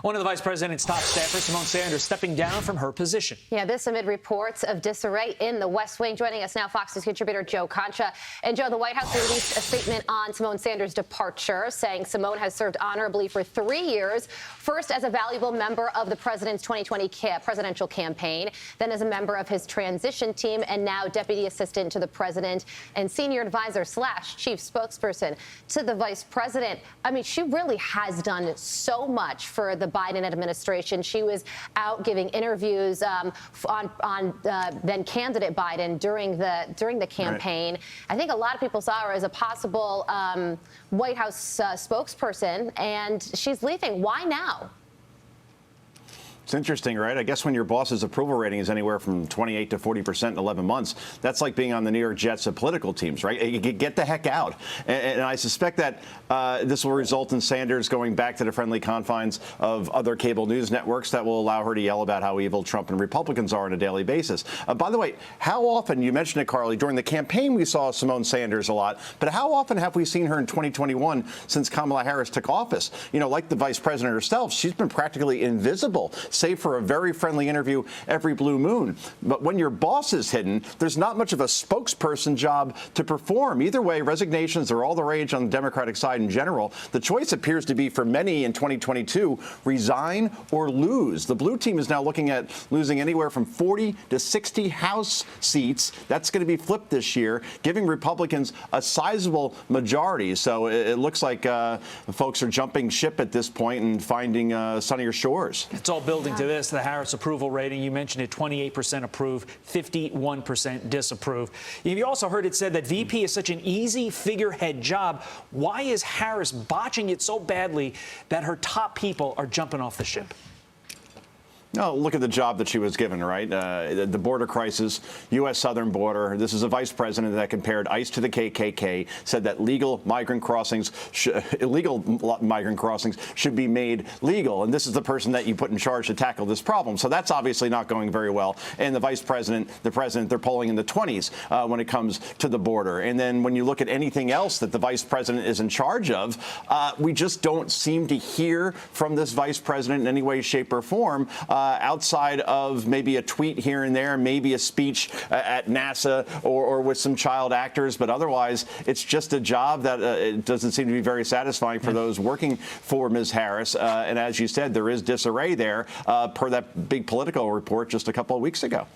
One of the vice president's top staffers, Symone Sanders, stepping down from her position. Yeah, this amid reports of disarray in the West Wing. Joining us now, Fox News contributor Joe Concha. And Joe, the White House released a statement on Symone Sanders' departure, saying Symone has served honorably for 3 years, first as a valuable member of the president's 2020 presidential campaign, then as a member of his transition team, and now deputy assistant to the president and senior advisor / chief spokesperson to the vice president. I mean, she really has done so much for the Biden administration. She was out giving interviews on then candidate Biden during the campaign. Right. I think a lot of people saw her as a possible White House spokesperson, and she's leaving. Why now? It's interesting, right? I guess when your boss's approval rating is anywhere from 28 to 40% in 11 months, that's like being on the New York Jets of political teams, right? You get the heck out. And I suspect that this will result in Sanders going back to the friendly confines of other cable news networks that will allow her to yell about how evil Trump and Republicans are on a daily basis. By the way, how often, you mentioned it, Carly, during the campaign we saw Symone Sanders a lot, but how often have we seen her in 2021 since Kamala Harris took office? You know, like the vice president herself, she's been practically invisible, save for a very friendly interview every blue moon. But when your boss is hidden, there's not much of a spokesperson job to perform. Either way, resignations are all the rage on the Democratic side in general. The choice appears to be for many in 2022, resign or lose. The blue team is now looking at losing anywhere from 40 to 60 House seats. That's going to be flipped this year, giving Republicans a sizable majority. So it looks like folks are jumping ship at this point and finding sunnier shores. It's all building to this. The Harris approval rating, you mentioned it, 28% approve, 51% disapprove. You also heard it said that VP is such an easy figurehead job. Why is Harris botching it so badly that her top people are jumping off the ship? No, look at the job that she was given, right? The border crisis, U.S. southern border. This is a vice president that compared ICE to the KKK, said that illegal migrant crossings should be made legal. And this is the person that you put in charge to tackle this problem. So that's obviously not going very well. And the vice president, the president, they're polling in the 20s when it comes to the border. And then when you look at anything else that the vice president is in charge of, we just don't seem to hear from this vice president in any way, shape, or form. Outside of maybe a tweet here and there, maybe a speech at NASA or with some child actors. But otherwise, it's just a job that it doesn't seem to be very satisfying for those working for Ms. Harris. And as you said, there is disarray there per that big Politico report just a couple of weeks ago.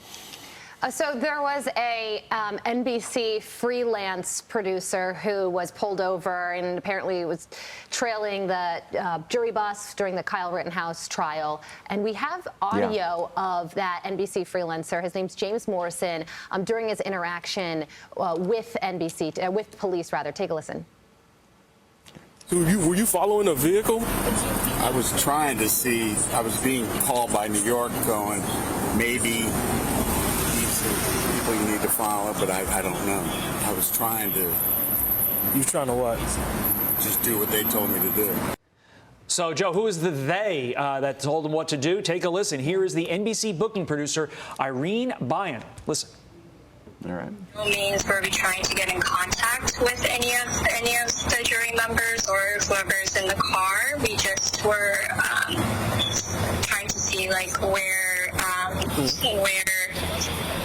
So there was a NBC freelance producer who was pulled over and apparently was trailing the jury bus during the Kyle Rittenhouse trial. And we have audio of that NBC freelancer. His name's James Morrison, during his interaction with NBC, with police, rather. Take a listen. So were you following a vehicle? I was trying to see. I was being called by New York going, maybe people you need to follow, but I don't know. I was trying to. You trying to what? Just do what they told me to do. So, Joe, who is the they that told them what to do? Take a listen. Here is the NBC booking producer, Irene Byan. Listen. All right. No means were we trying to get in contact with any of the jury members or whoever's in the car. We just were trying to see like where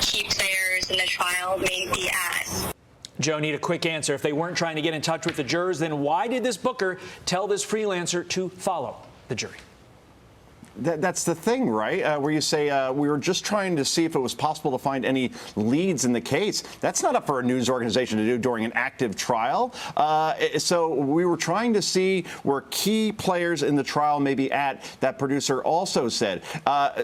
key players in the trial may be at. Joe, need a quick answer. If they weren't trying to get in touch with the jurors, then why did this booker tell this freelancer to follow the jury? That's the thing, right? Where you say we were just trying to see if it was possible to find any leads in the case. That's not up for a news organization to do during an active trial. So we were trying to see where key players in the trial may be at, that producer also said.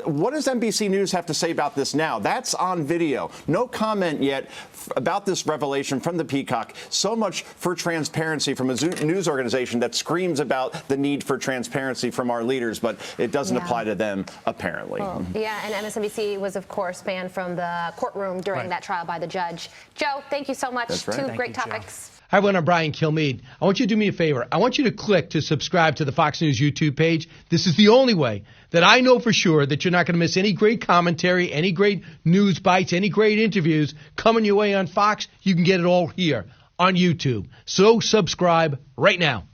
What does NBC News have to say about this now? That's on video. No comment yet about this revelation from the Peacock. So much for transparency from a news organization that screams about the need for transparency from our leaders, but it doesn't apply to them, apparently. Well, yeah, and MSNBC was, of course, banned from the courtroom during that trial by the judge. Joe, thank you so much. That's right. Two great topics. Joe. Hi, everyone. I'm Brian Kilmeade. I want you to do me a favor. I want you to click to subscribe to the Fox News YouTube page. This is the only way that I know for sure that you're not going to miss any great commentary, any great news bites, any great interviews coming your way on Fox. You can get it all here on YouTube. So subscribe right now.